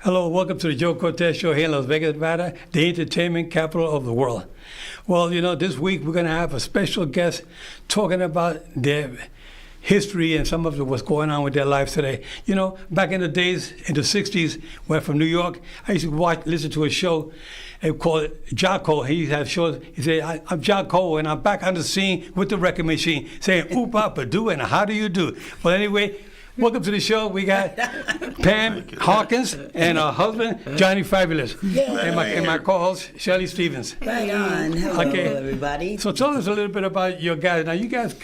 Hello, welcome to the Joe Cortez Show here in Las Vegas, Nevada, the entertainment capital of the world. Well, this week we're going to have a special guest talking about their history and some of what's going on with their lives today. Back in the days, in the 60s, when I'm from New York, I used to listen to a show called Jocko. He had shows, he said, I'm Jocko, and I'm back on the scene with the record machine, saying, oop, up, do, and how do you do? Well, anyway, welcome to the show. We got Pam Hawkins and her husband, Johnny Fabulous. And my co-host, Shelly Stevens. Right on. Hello, everybody. So tell us a little bit about your guys. Now, you guys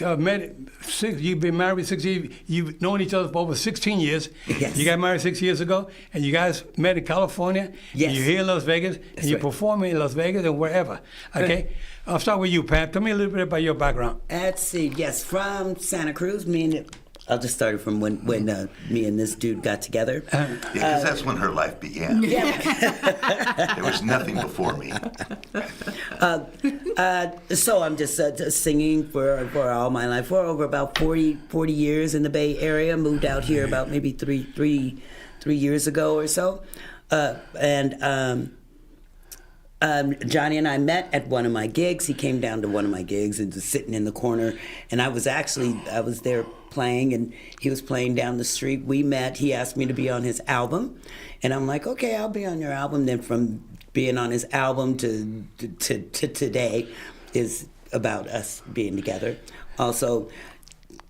you've been married 6 years. You've known each other for over 16 years. Yes. You got married 6 years ago, and you guys met in California. Yes. And you're here in Las Vegas, and you're performing in Las Vegas and wherever. Okay? I'll start with you, Pam. Tell me a little bit about your background. Let's see. Yes, from Santa Cruz. I'll just start it from when me and this dude got together. Because that's when her life began. Yeah. There was nothing before me. So I'm just singing for all my life. For over about 40 years in the Bay Area. Moved out here about maybe three years ago or so. Johnny and I met at one of my gigs. He came down to one of my gigs and just sitting in the corner. And I was there playing, and he was playing down the street. We met. He asked me to be on his album, and I'm like, okay, I'll be on your album. Then from being on his album to today is about us being together. Also,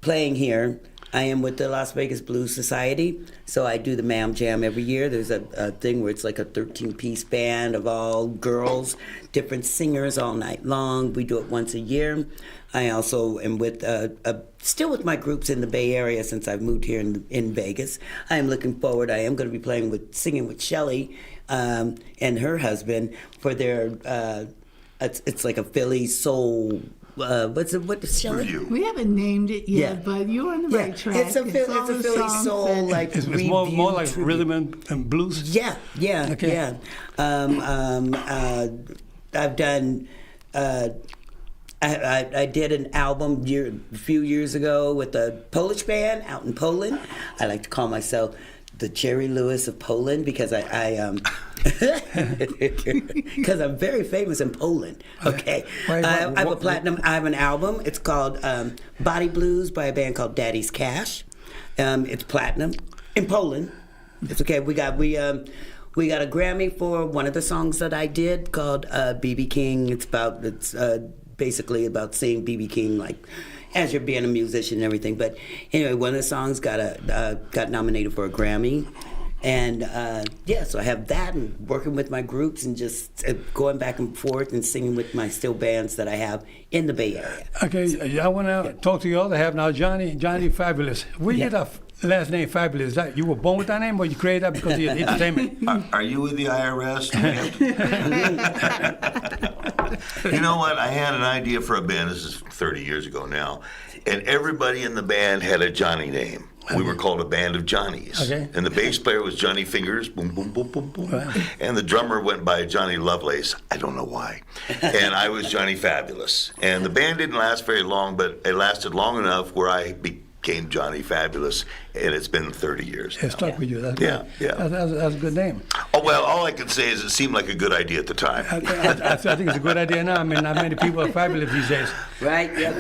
playing here, I am with the Las Vegas Blues Society, so I do the Ma'am Jam every year. There's a thing where it's like a 13-piece band of all girls, different singers all night long. We do it once a year. I also am still with my groups in the Bay Area since I've moved here in Vegas. I am looking forward. I am going to be singing with Shelly and her husband for their, it's like a Philly soul. What is Shelly? Review. We haven't named it yet, but you're on the right track. It's a Philly soul, like It's more like rhythm and blues? Yeah. Okay. Yeah. I've done... I did an album a few years ago with a Polish band out in Poland. I like to call myself the Jerry Lewis of Poland because because I'm very famous in Poland. Okay, I have an album. It's called Body Blues by a band called Daddy's Cash. It's platinum in Poland. It's okay. We got a Grammy for one of the songs that I did called BB King. It's basically about seeing BB King like as you're being a musician and everything. But anyway, one of the songs got nominated for a Grammy. And so I have that and working with my groups and just going back and forth and singing with my still bands that I have in the Bay Area. Okay, I want to talk to you all that have now Johnny Fabulous. Where you get that last name Fabulous? Is that you were born with that name or you created that because of your entertainment? Are you with the IRS? You know what? I had an idea for a band. This is 30 years ago now. And everybody in the band had a Johnny name. We were called a band of Johnnies. Okay. And the bass player was Johnny Fingers, boom, boom, boom, boom, boom. Wow. And the drummer went by Johnny Lovelace. I don't know why. And I was Johnny Fabulous. And the band didn't last very long, but it lasted long enough where I became Johnny Fabulous, and it's been 30 years. It stuck with you. That's good. Yeah. That's a good name. Oh, well, all I can say is it seemed like a good idea at the time. I think it's a good idea now. I mean, not many people are fabulous these days. Right, yep.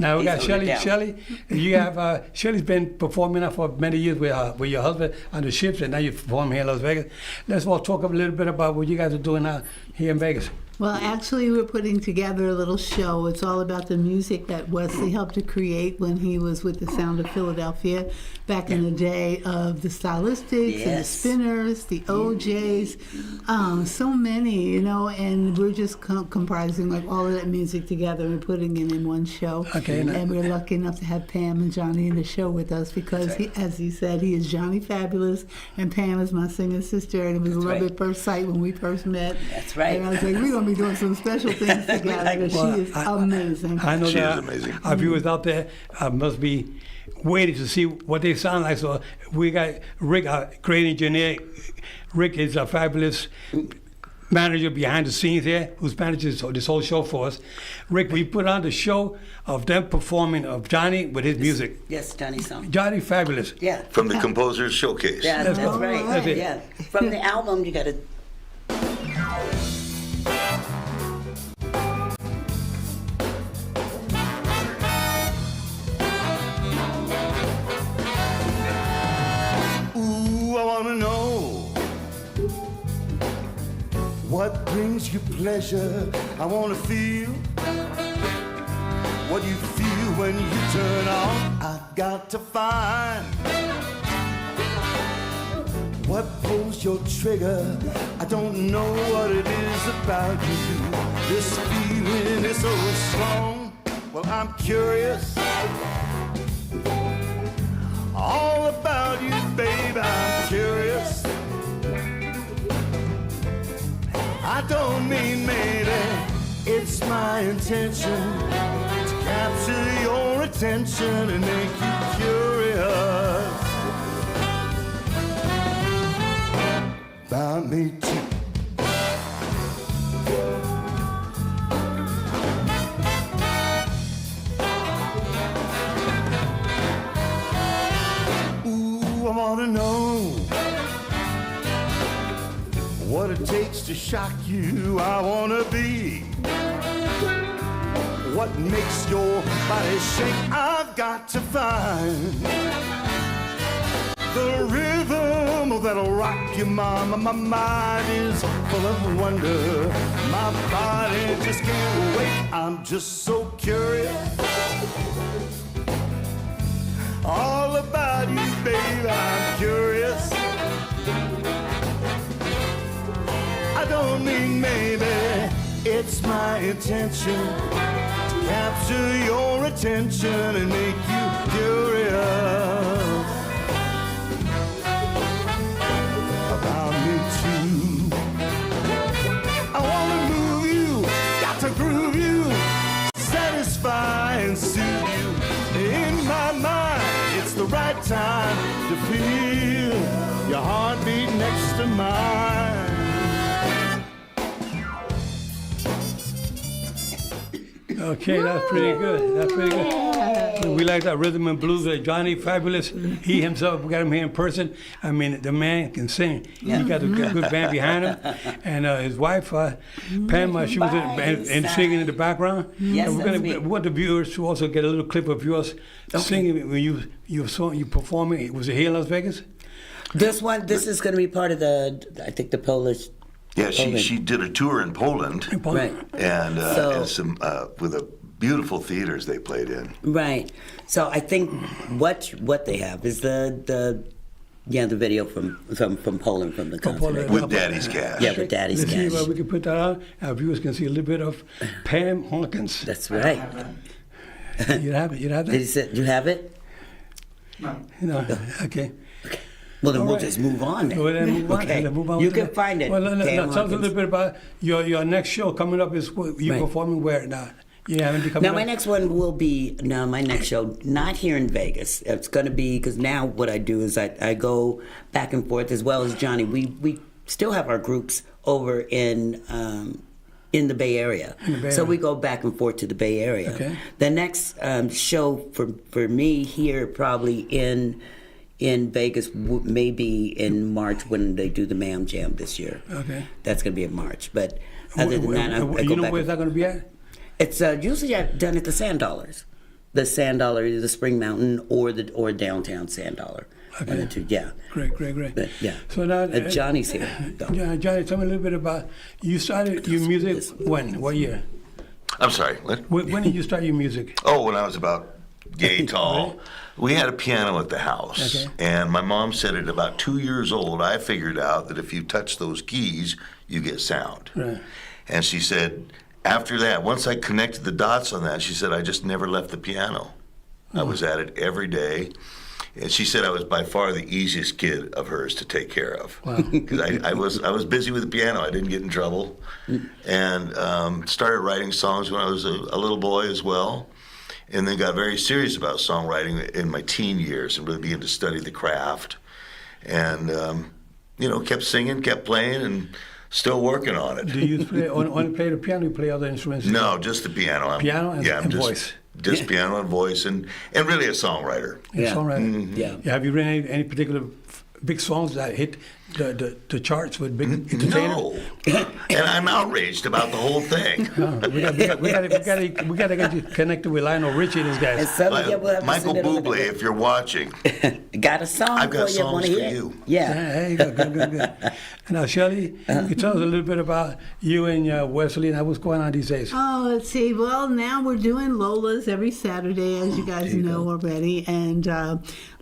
Now we got Shelly. Shelly, you have Shelly's been performing now for many years with your husband on the ships, and now you perform here in Las Vegas. Let's all talk a little bit about what you guys are doing now here in Vegas. Well, actually, we're putting together a little show. It's all about the music that Wesley helped to create when he was with the Sound of Philadelphia back in the day of the Stylistics and the Spinners, the OJs, so many, and we're just comprising like all of that music together and putting it in one show. Okay. And we're lucky enough to have Pam and Johnny in the show with us because, as he said, he is Johnny Fabulous, and Pam is my singing sister, and it was love at first sight when we first met. That's right. And I was like, we're going to be doing some special things together. She is amazing. I know she that is amazing. Our viewers out there must be waiting to see what they sound like. So we got Rick, our great engineer. Rick is a fabulous manager behind the scenes here, who's managing this whole show for us. Rick, we put on the show of them performing of Johnny with his music. Yes, Johnny's song. Johnny Fabulous. Yeah. From the Composer's Showcase. Yeah, that's That's right. That's it. Yeah. From the album, you got to. Ooh, I wanna know what brings you pleasure. I wanna feel what you feel when you turn on. I've got to find what pulls your trigger. I don't know what it is about you. This feeling is so strong. Well, I'm curious all about you, baby. I'm curious. I don't mean maybe. It's my intention to capture your attention and make you curious about me too. Ooh, I wanna know what it takes to shock you. I wanna be what makes your body shake. I've got to find the rhythm that'll rock you, mama. My mind is full of wonder. My body just can't wait. I'm just so curious all about you, baby. I'm curious. I don't mean maybe. It's my intention to capture your attention and make you curious about me too. I wanna move you, got to groove you, satisfy and soothe you. In my mind, it's the right time to feel your heartbeat next to mine. Okay, that's pretty good. That's pretty good. We like that rhythm and blues. Johnny Fabulous, he himself, we got him here in person. I mean, the man can sing. He got a good band behind him. And his wife, Pam, she was and singing in the background. Yes, and that's me. we want the viewers to also get a little clip of yours singing when you performing. Was it here in Las Vegas? This is going to be part of I think the Polish. Yeah, Poland. she did a tour in Poland, Right. and So- some with a beautiful theaters they played in. Right. So I think what they have is the video from Poland from the concert. Poland. With Daddy's Cash. Yeah, with Daddy's Let's see Cash. if we can put that on. Our viewers can see a little bit of Pam Hawkins. That's right. You have it. You have He that. said, "You have it." You know. Okay. Well, then All we'll right. just move on. Then. Well, then move on. Okay. Then move on You to can the- find it. Well, Pam tell us a Hawkins. little bit about your next show coming up. Is you Right. performing where now? You haven't coming Now, up? my next one will be my next show, not here in Vegas. It's going to be, because now what I do is I go back and forth, as well as Johnny. We still have our groups over in the Bay Area. So Area. we go back and forth to the Bay Area. Okay. The next show for me here, probably in Vegas, maybe in March when they do the Mam Jam this year. Okay. That's going to be in March. But other than that, I go you know back where and that going to be at? It's usually done at the Sand Dollars. The Sand Dollar, either the Spring Mountain or downtown Sand Dollar. Okay. One of the two, yeah. Great. But, yeah. So now Johnny's here. though. Yeah, Johnny, tell me a little bit about you started your music when? What year? I'm sorry. What? When did you start your music? Oh, when I was about yay tall. We had a piano at the house, Okay. and my mom said at about 2 years old, I figured out that if you touch those keys, you get sound. Right. And she said, after that, once I connected the dots on that, she said, I just never left the piano. I was at it every day. And she said I was by far the easiest kid of hers to take care of. Wow. Because I was busy with the piano. I didn't get in trouble. And started writing songs when I was a little boy as well. And then got very serious about songwriting in my teen years and really began to study the craft. And, kept singing, kept playing, and Still working on it. Do you play, only play the piano? You play other instruments? No, just the piano. Piano and- I'm and just, voice. Just piano and voice, and really a songwriter. It's Yeah. all right. Yeah. Have you written any particular big songs that hit the charts with big entertainers? No, and I'm outraged about the whole thing. We got to get you connected with Lionel Richie and these And guys. so, yeah, we'll have to Michael send it on Bublé, the- if you're watching, Got a song I've got for you. songs Wanna for hear? you. Yeah. Hey, good. Now, Shelly, you tell us a little bit about you and Wesley and what's going on these days. Oh, let's see. Well, now we're doing Lola's every Saturday, as you guys know already. And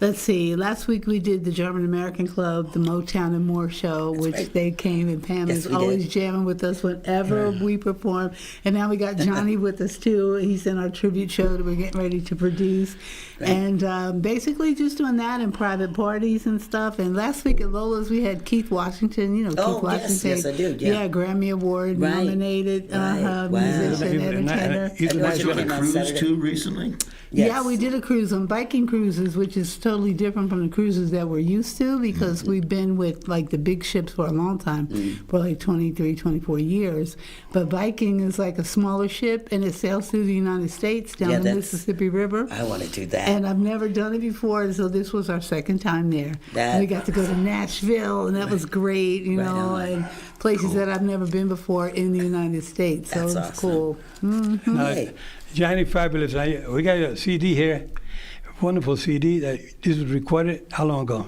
let's see. Last week we did the German American Club, the Motown and More show, which right. they came, and Pam Yes, is we always did. jamming with us whenever we perform. And now we got Johnny with us too. He's in our tribute show that we're getting ready to produce. Right. And basically just doing that in private parties and stuff. And last week at Lola's we had Keith Washington. You know, Oh, Keith Washington. yes, I do, yeah. Grammy Award Right. nominated Right. Wow. musician, entertainer. He's a I nice watched you it on a came out cruise Saturday. too recently? Yes. Yeah, we did a cruise on Viking cruises, which is totally different from the cruises that we're used to because we've been with like the big ships for a long time, for like 23, 24 years. But Viking is like a smaller ship and it sails through the United States down Yeah, the that's- Mississippi River. I want to do that. And I've never done it before, so this was our second time there. That- We got to go to Nashville, and that was great, you Right know, on. and places that I've never been before in the United States. So That's it's awesome. cool. Now, Hey. Johnny Fabulous, we got a CD here, wonderful CD that this was recorded how long ago?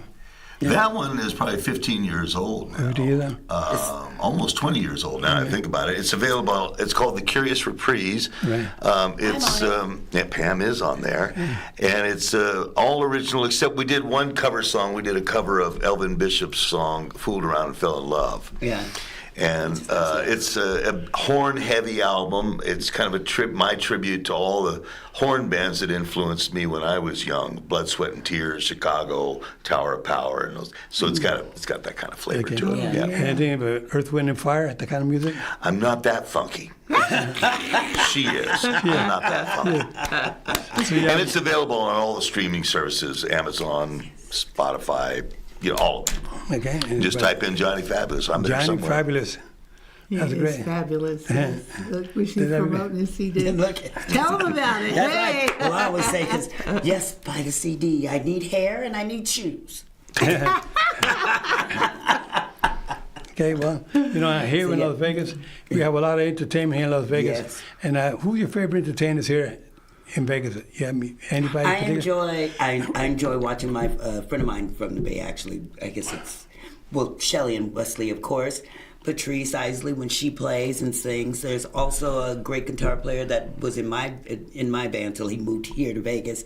That one is probably 15 years old now. 50 years now? Almost 20 years old now, I think about it. It's available. It's called The Curious Reprise. Right. Pam is on there. And it's all original, except we did one cover song. We did a cover of Elvin Bishop's song, Fooled Around and Fell in Love. Yeah. And it's a horn-heavy album. It's kind of my tribute to all the horn bands that influenced me when I was young: Blood, Sweat, and Tears, Chicago, Tower of Power, and those. So it's got that kind of flavor Okay. to it. Yeah. Yeah. Anything about Earth, Wind, and Fire, that kind of music? I'm not that funky. She is. I'm not that funky. So, yeah, And it's available on all the streaming services: Amazon, Spotify, all of them. okay. Just type in Johnny Fabulous. I'm there Johnny somewhere. Fabulous. Yeah, That's it's great. fabulous. Yes. Look, we should Did I- promote his CD. Look. Tell them about it. That's Hey. right. Well, I always say, because, yes, buy the CD. I need hair and I need shoes. Okay, well, here in Las Vegas, we have a lot of entertainment here in Las Vegas. Yes. And who's your favorite entertainers here in Vegas? You have anybody in particular? I enjoy watching my friend of mine from the Bay, actually. I guess it's, Shelly and Wesley, of course. Patrice Isley when she plays and sings. There's also a great guitar player that was in my band till he moved here to Vegas.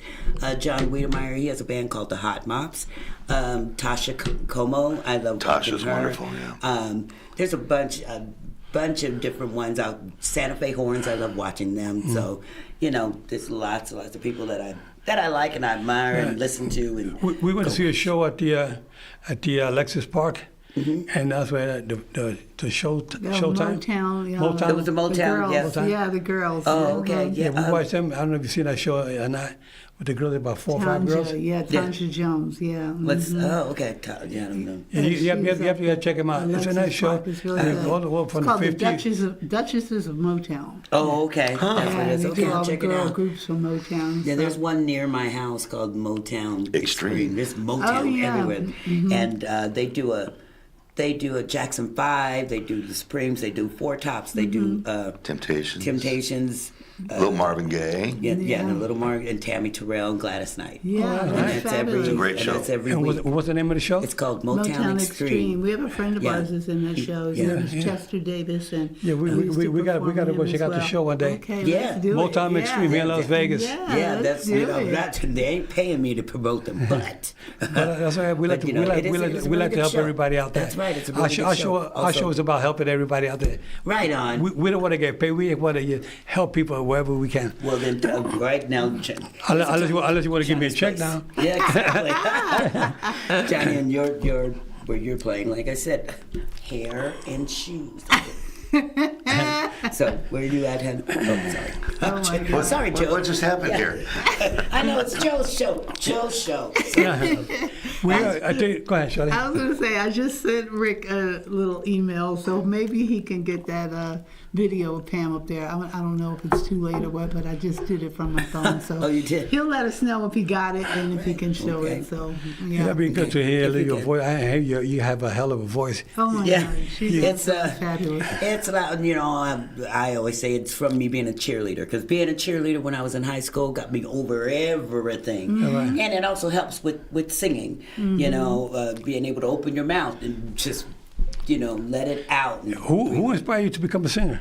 John Wiedemeyer, he has a band called the Hot Mops. Tasha Como, I love watching Tasha's her. wonderful, yeah. There's a bunch of different ones out. Santa Fe Horns, I love watching them. So, there's lots of people that I like and I admire and listen to. And We went to see a show at the Lexus Park. And that's where the showtime. Motown. Yeah. Motown. It was the Motown, The girls. yes. Yeah, the girls. Oh, okay, Yeah, yeah. we watched them. I don't know if you've seen that show or not. With the girls, about 4 or 5 girls. Yeah, Tanja Jones. Yeah. What's okay? Yeah, I don't know. Yeah, you have to check them out. It's a nice show. It's really And good. all the way It's from called the the 50s. Duchesses of Motown. Oh, okay. That's what Yeah, it is. they Okay, do all I'll the check it girl out. groups from Motown. Yeah, so. there's one near my house called Motown Extreme. There's Motown Oh, yeah. everywhere, and they do a Jackson 5. They do the Supremes. They do Four Tops. They do Temptations. Little Marvin Gaye. Yeah, and Little Mark and Tammy Terrell and Gladys Knight. Yeah, And that's that's every fabulous. great and show. that's every And week. what's the name of the show? It's called Motown, Extreme. We have a friend of Yeah. ours that's in that show. His Yeah. name is Chester Davis, and Yeah, we used to gotta perform go him check as out the well. show one day. Okay, Yeah. let's do Motown it. Extreme here in Las Vegas. Yeah, let's that's do it. they ain't paying me to promote them, but That's why we like But, to you know, we it is- like it's a we really like to good help show. everybody out there. That's right, it's a really good Our show. our show is about helping everybody out there. right on. We don't want to get paid. We want to help people wherever we can. Well then, right now, Unless you want to give me a check now. Yeah, exactly. Johnny, and where you're playing, like I said, hair and shoes. So where are you at, Hen? Oh, sorry. Oh my God. Sorry, Joe. What just happened here? I know it's Joe's show. Joe's show. Go ahead, Shelly. I was going to say, I just sent Rick a little email, so maybe he can get that video of Pam up there. I don't know if it's too late or what, but I just did it from my phone. So Oh, you did? He'll let us know if he got it and if he can show Okay. it. So, yeah. That'd be good to hear If you your can. voice. I hear you have a hell of a voice. Oh my Yeah, God. She's it's fabulous. it's about, you know, I always say it's from me being a cheerleader, because being a cheerleader when I was in high school got me over everything, and it also helps with singing. You know, being able to open your mouth and just, you know, let it out. And Who inspired you to become a singer?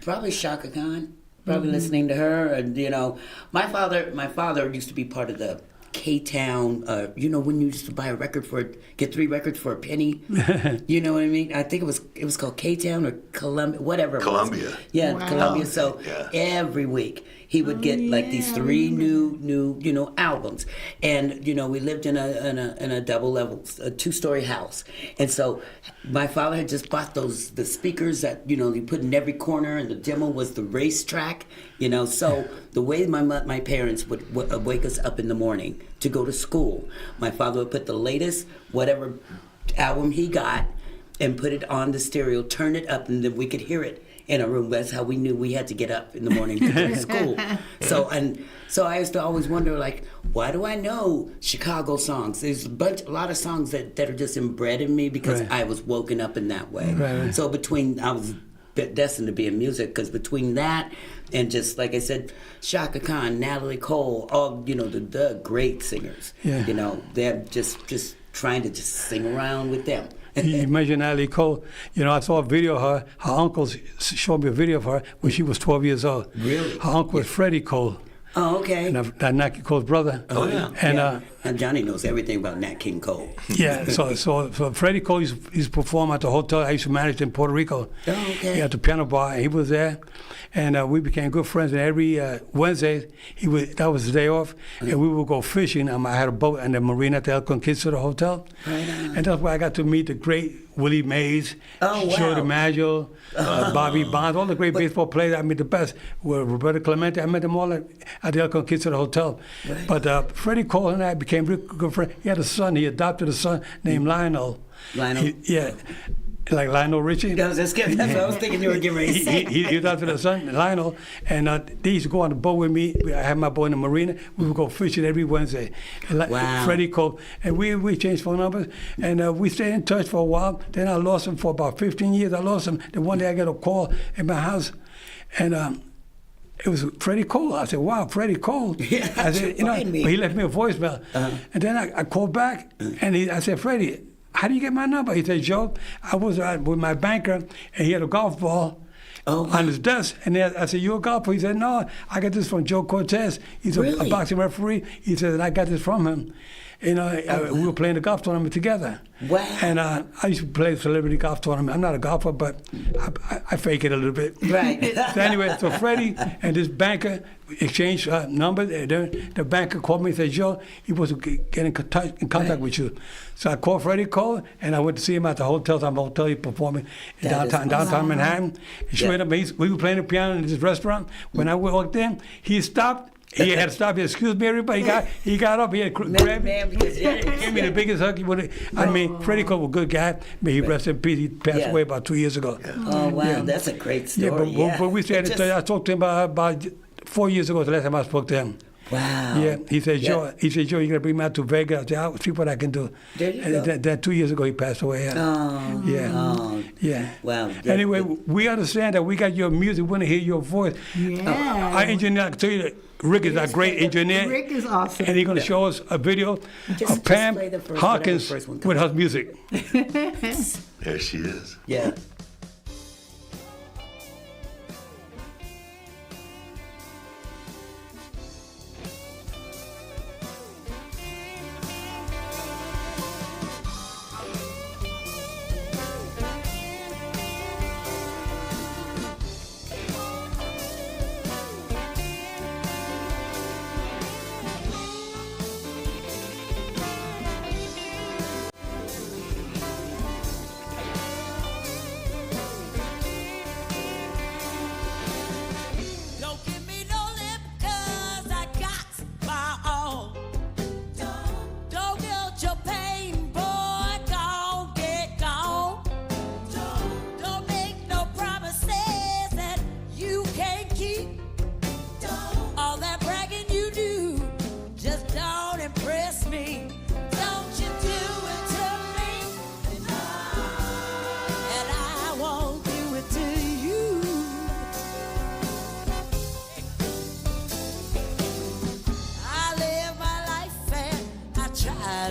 Probably Shaka Khan. Probably listening to her, and you know, my father used to be part of the K-Town. You know, when you used to buy a record get 3 records for a penny. You know what I mean? I think it was called K-Town or Columbia, whatever. It Columbia. was. Yeah, Wow. Columbia. So Yeah. every week he would get like these 3 new you know albums, and you know we lived in a double level, a 2-story house, and so my father had just bought the speakers that you know you put in every corner, and the demo was the racetrack. You know, so the way my parents would wake us up in the morning to go to school, my father would put the latest whatever album he got and put it on the stereo, turn it up, and then we could hear it in a room. That's how we knew we had to get up in the morning to go to school. So I used to always wonder, like, why do I know Chicago songs? There's a lot of songs that are just inbred in me because Right. I was woken up in that way. Right. So I was destined to be in music, because between that and just like I said, Shaka Khan, Natalie Cole, all you know the great singers. Yeah. You know, they're just trying to just sing around with them. You mentioned Ali Cole. You know, I saw a video of her. Her uncle showed me a video of her when she was 12 years old. Really? Her uncle was Freddie Cole, Oh, okay. and that Nat King Cole's brother. Oh, yeah. And And Johnny knows everything about Nat King Cole. yeah, so Freddie Cole used to perform at the hotel I used to manage in Puerto Rico. Oh, okay. He had the piano bar, and he was there, and we became good friends. And every Wednesday, that was the day off, and we would go fishing. I had a boat in the marina at the El Conquistador Hotel, Right on. and that's where I got to meet the great Willie Mays, Oh, wow. Joe DiMaggio, Bobby Bonds, all the great baseball players. I mean, the best were Roberto Clemente. I met them all at the El Conquistador Hotel. Right. But Freddie Cole and I became real good friends. He had a son. He adopted a son named Lionel. Lionel? Yeah, like Lionel Richie. That was just kidding. That's what I was thinking you were getting ready to say. He adopted a son, Lionel, and they used to go on the boat with me. I had my boat in the marina. We would go fishing every Wednesday. And Wow. Freddie Cole, and we changed phone numbers, and we stayed in touch for a while. Then I lost him for about 15 years. I lost him. Then one day I got a call in my house, and it was Freddie Cole. I said, "Wow, Freddie Cole." Yeah, I said, you know, find me. but he left me a voicemail, and then I called back, and I said, "Freddie, how do you get my number?" He said, "Joe, I was with my banker, and he had a golf ball." Oh, On his desk, and then I said, "You a golfer?" He said, "No, I got this from Joe Cortez. He's a Really? boxing referee." He said, "I got this from him." You know, we were playing the golf tournament together. Wow. And I used to play celebrity golf tournament. I'm not a golfer, but I fake it a little bit. Right. So anyway, so Freddie and this banker exchanged numbers. And then the banker called me and said, "Joe, he was getting in contact with you." So I called Freddie Cole, and I went to see him at the hotel. Some hotel he performing in That is downtown Manhattan. And sure Yeah. enough, we were playing the piano in this restaurant. When I walked in, he stopped. He had to stop. He said, "Excuse me, everybody." He got up. He had to grab me. Man, because Gave me the biggest hug he would have. I mean, Freddie Cole was a good guy. But he rest in peace. He passed Yeah. away about 2 years ago. Oh, wow. That's a great story. But we stayed in touch. I talked to him about 4 years ago. The last time I spoke to him. Wow. Yeah, he said, "Joe, you're gonna bring me out to Vegas." I said, "I'll see what I can do." There you And go. then 2 years ago, he passed away. Oh, Yeah. oh. Yeah. Wow. Anyway, we understand that we got your music. We want to hear your voice. Yeah. Our engineer, I can tell you that Rick is a great engineer. Rick is awesome. And he's going to show us a video Just of Pam play the first- Hawkins whatever first one with her music. There she is. Yeah.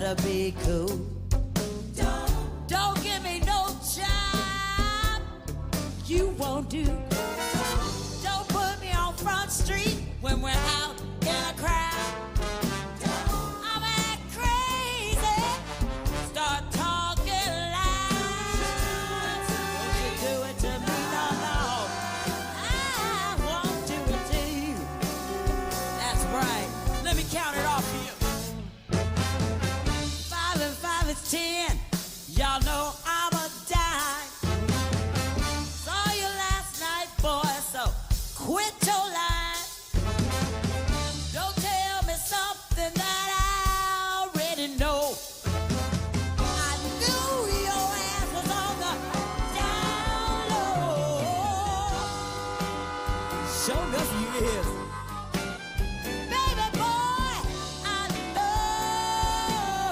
better be cool. Don't give me no job you won't do. Don't put me on Front Street when we're out in a crowd. I'm act crazy, start talking loud. Won't you do it to me, no, no. I won't do it to you. That's right. Let me count it off for you. 5 and 5 is 10. Y'all know I'm a dime. Saw you last night, boy, so quit your lie. Don't tell me something that I already know. I knew your ass was on the down low. Show enough you is. Baby boy, I know.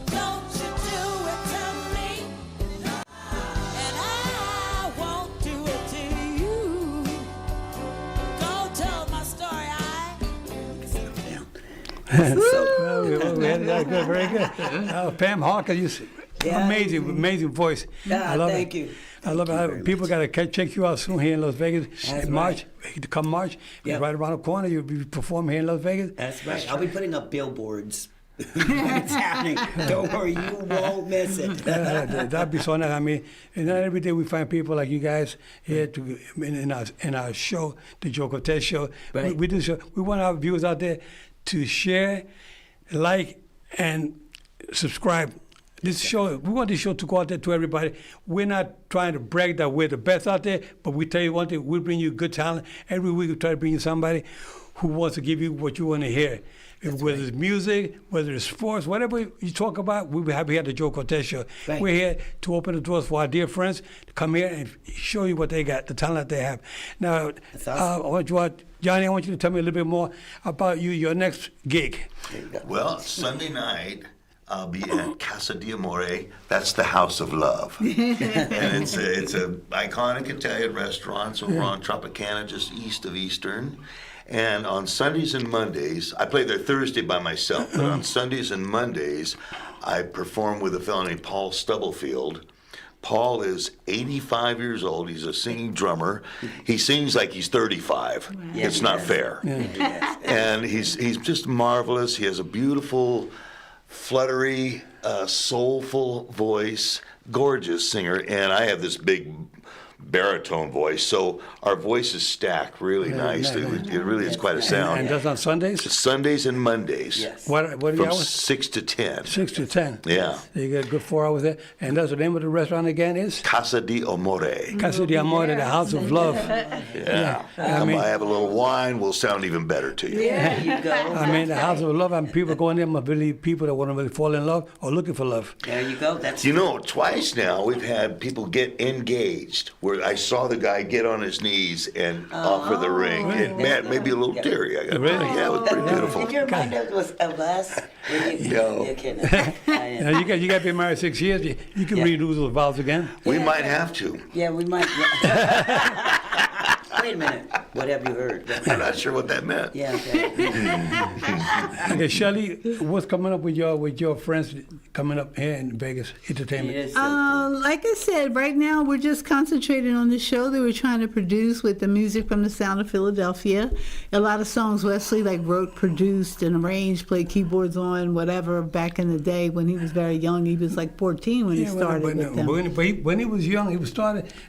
Don't you do it to me, and I won't do it to you. Don't tell my story, We had that good, very good. Pam Hawkins, Yeah. amazing voice. Ah, I love thank it. you. I love Thank you it. very People got to check you out soon here in Las Vegas. That's in March, come March, Yep. right around the corner. You'll be performing here in Las Vegas. That's right. I'll be putting up billboards. It's happening. Don't worry, you won't miss it. That'd be so nice. I mean, and not every day we find people like you guys here to in our show, the Joe Cortez Show. Right. We do show. We want our viewers out there to share, like, and subscribe. This show, we want this show to go out there to everybody. We're not trying to brag that we're the best out there, but we tell you one thing: we bring you good talent every week. We try to bring you somebody who wants to give you what you want to hear. Whether it's music, whether it's sports, whatever you talk about, we'll be happy at the Joe Cortez Show. Right. We're here to open the doors for our dear friends to come here and show you what they got, the talent they have. Now, That's awesome. Johnny, I want you to tell me a little bit more about your next gig. There you go. Well, Sunday night, I'll be at Casa di Amore. That's the House of Love. And it's a iconic Italian restaurant over on Tropicana, just east of Eastern. And on Sundays and Mondays, I play there Thursday by myself, but on Sundays and Mondays, I perform with a fellow named Paul Stubblefield. Paul is 85 years old. He's a singing drummer. He sings like he's 35. Yeah, It's he not does. fair. Yes. And he's just marvelous. He has a beautiful, fluttery, soulful voice, gorgeous singer. And I have this big baritone voice, so our voices stack really nice. It really is quite a And sound. that's on Sundays? Sundays and Mondays, Yes. What are the from hours? 6 to 10. 6 to 10. Yeah. You get a good 4 hours there. And that's the name of the restaurant again is? Casa di Amore. Casa di Amore, the House of Love. Yeah. I Come mean- by, have a little wine, we'll sound even better to you. There you go. I mean, the House of Love, and people going there must be people that want to really fall in love or looking for love. There you go. That's You know, twice now we've had people get engaged where I saw the guy get on his knees and offer the ring. It made me a little teary. I got Really? Yeah, it was pretty beautiful. Did you remind us of us? No. You're kidding. Now, you got to be married 6 years. You can Yeah. redo those vows again. We might have to. Yeah, we might. Wait a minute. What have you heard? I'm not sure what that meant. Yeah. Okay. Okay, Shelly, what's coming up with your friends coming up here in Vegas Entertainment? Yes, Like I said, right now we're just concentrating on the show that we're trying to produce with the music from the Sound of Philadelphia. A lot of songs Wesley wrote, produced, and arranged, played keyboards on, whatever. Back in the day when he was very young, he was 14 when he started with them. When he was young,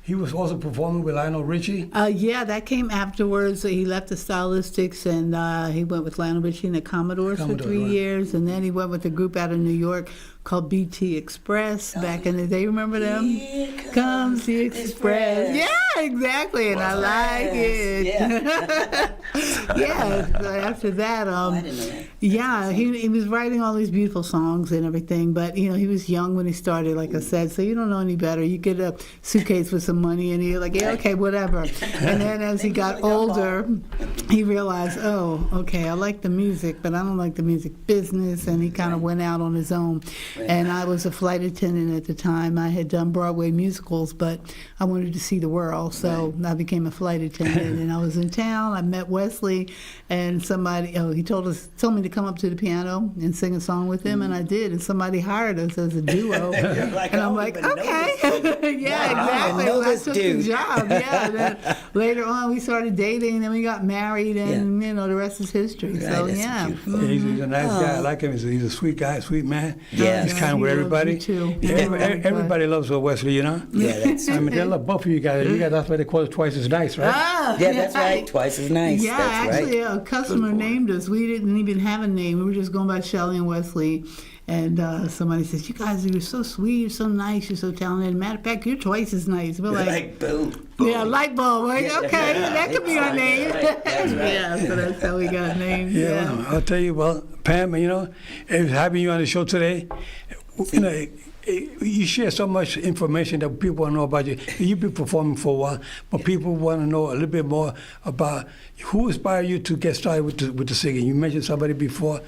he was also performing with Lionel Richie. Yeah, that came afterwards. He left the Stylistics and he went with Lionel Richie and the Commodores for 3 right. years, and then he went with a group out of New York called BT Express back in the day. Remember them? Here Comes the Express. Yeah, exactly, and I like it. Yeah. Yeah. So after that, I didn't know that. yeah, he was writing all these beautiful songs and everything, but he was young when he started, like I said, so you don't know any better. You get a suitcase with some money and you're like, yeah, okay, whatever. And then as he got older, he realized, oh, okay, I like the music, but I don't like the music business, and he kind of went out on his own. And I was a flight attendant at the time. I had done Broadway musicals, but I wanted to see the world, so I became a flight attendant, and I was in town. I met Wesley, and somebody, he told me to come up to the piano and sing a song with him, and I did. And somebody hired us as a duo, Like, and I I'm don't like, even know okay, this yeah, I exactly. know I this took dude. the job, yeah. And then later on, we started dating, and then we got married, and the rest is history. Right, So that's yeah. beautiful. Yeah, he's a nice guy. I like him. He's a sweet guy, sweet man. Yes. He's kind with He loves everybody. you too. Yeah, everybody loves Wesley, you know. Yeah, that's I mean, they love both of you guys. You guys, that's why they call it twice as nice, right? Ah, Yeah, that's right. Twice as nice. Yeah, That's actually, right. a customer named us. We didn't even have a name. We were just going by Shelly and Wesley. And somebody says, "You guys are so sweet. You're so nice. You're so talented. Matter of fact, you're twice as nice." We're like, boom. yeah, light bulb. Like, Yeah, okay, yeah, that could be our right, name. right, that's right. Yeah, so that's how we got named. Yeah, well, I'll tell you, well, Pam, you know, it's having you on the show today. You know, you share so much information that people want to know about you. You've been performing for a while, but people want to know a little bit more about who inspired you to get started with the singing. You mentioned somebody before.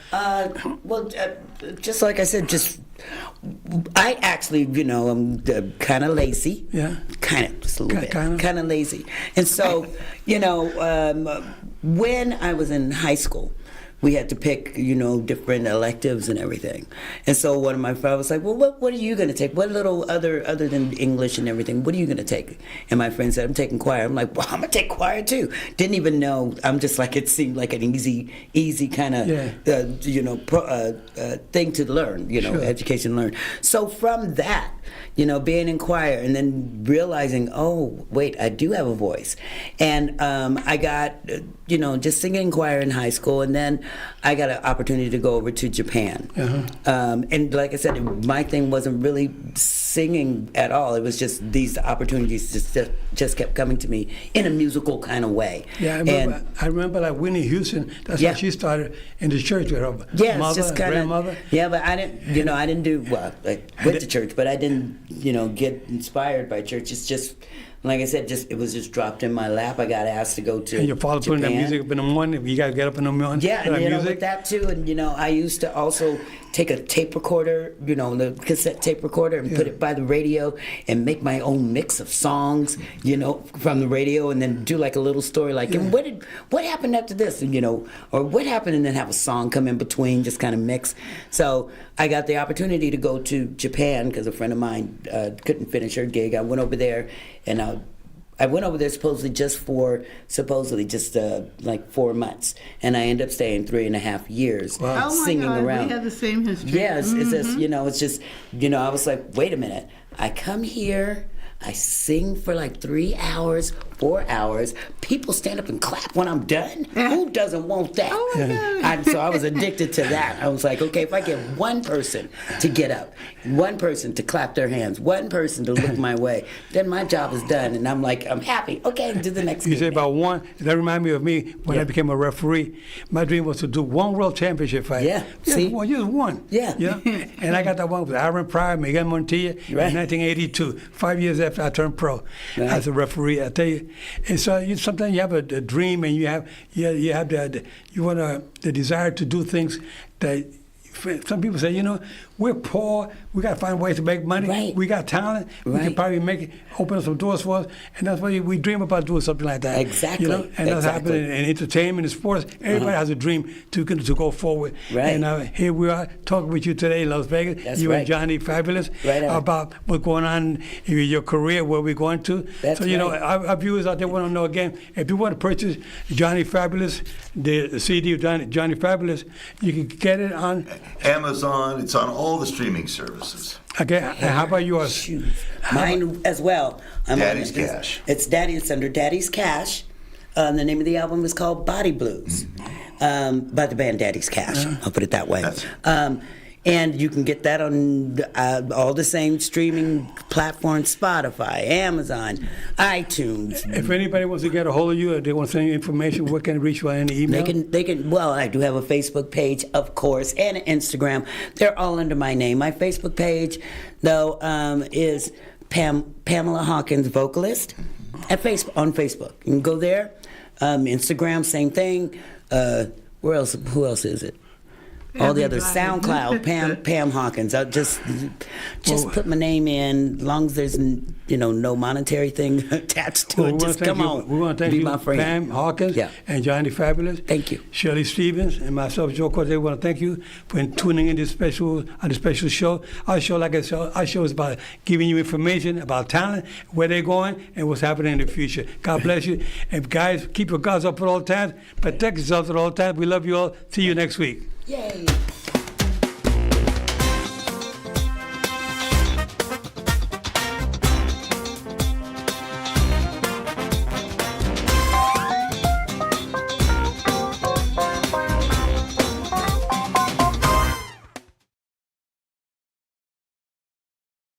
Just like I said, I actually, I'm kind of lazy. Yeah. Kind of, just a little bit. Kinda? Kind of lazy. And so, when I was in high school, we had to pick, different electives and everything. And so one of my friends was like, well, what are you going to take? What little other than English and everything, what are you going to take? And my friend said, I'm taking choir. I'm like, well, I'm going to take choir too. Didn't even know. I'm just like, it seemed like an easy kind of, thing to learn, Sure. education to learn. So from that, being in choir and then realizing, oh, wait, I do have a voice. And I got, just singing in choir in high school. And then I got an opportunity to go over to Japan. And like I said, my thing wasn't really singing at all. It was just these opportunities just kept coming to me in a musical kind of way. Yeah, I remember like Whitney Houston. That's how she started in the church with her it's just kinda, grandmother. Yeah, but I didn't, I didn't do, well, I went to church, but I didn't, get inspired by church. It's just, like I said, it was just dropped in my lap. I got asked to go to And your father Japan. putting that music up in the morning. You got to get up in the morning. Yeah, for that and music. with that too, and I used to also take a tape recorder, the cassette tape recorder, and put it by the radio and make my own mix of songs, from the radio, and then do like a little story, like, and what happened after this, and or what happened, and then have a song come in between, just kind of mix. So I got the opportunity to go to Japan because a friend of mine couldn't finish her gig. I went over there, and I went over there supposedly just like 4 months, and I ended up staying 3.5 years singing God, around. we have the same history. Yeah, it's just, it's just, I was like, wait a minute, I come here, I sing for like 3 hours, 4 hours. People stand up and clap when I'm done. Who doesn't want that? Oh my God. So I was addicted to that. I was like, okay, if I get one person to get up, one person to clap their hands, one person to look my way, then my job is done. And I'm like, I'm happy. Okay, do the next You gig say now. about one. That reminds me of me when I became a referee. My dream was to do one world championship fight. Yeah, see? Just one. Yeah. And I got that one with Aaron Pryor, Miguel Montilla Right. in 1982, 5 years after I turned pro as a referee. I tell you, and so sometimes you have a dream, and you have the desire to do things that. Some people say, we're poor. We got to find ways to make money. Right. We got talent. We can Right. probably open up some doors for us. And that's why we dream about doing something like that. Exactly. And that's Exactly. happening in entertainment and sports. Everybody has a dream to go forward. Right. And here we are talking with you today in Las Vegas. That's you right. and Johnny Fabulous. Right on. About what's going on in your career, where we're going to. That's so, right. our viewers out there want to know again, if you want to purchase Johnny Fabulous, the CD of Johnny Fabulous, you can get it on. Amazon, it's on all the streaming services. Okay, and how about yours? Shoot. Mine as well. Daddy's Cash. It's under Daddy's Cash. The name of the album is called Body Blues, by the band Daddy's Cash. I'll put it that way. And you can get that on all the same streaming platforms: Spotify, Amazon, iTunes. If anybody wants to get a hold of you, or they want to send you information, where can they reach you on any email? They can. Well, I do have a Facebook page, of course, and an Instagram. They're all under my name. My Facebook page, though, is Pamela Hawkins, vocalist, on Facebook. You can go there. Instagram, same thing. Who else is it? all the other Everybody. SoundCloud, Pam Hawkins. I'll just put my name in, as long as there's no monetary thing attached to it. Just come on, We want to thank be you, my friend. Pam Hawkins Yeah. and Johnny Fabulous. Thank you. Shelly Stevens and myself, Joe Cortez. We want to thank you for tuning in this special show. Our show, like I said, our show is about giving you information about talent, where they're going, and what's happening in the future. God bless you. And guys, keep your guards up at all times. Protect yourselves at all times. We love you all. See you next week. Yay.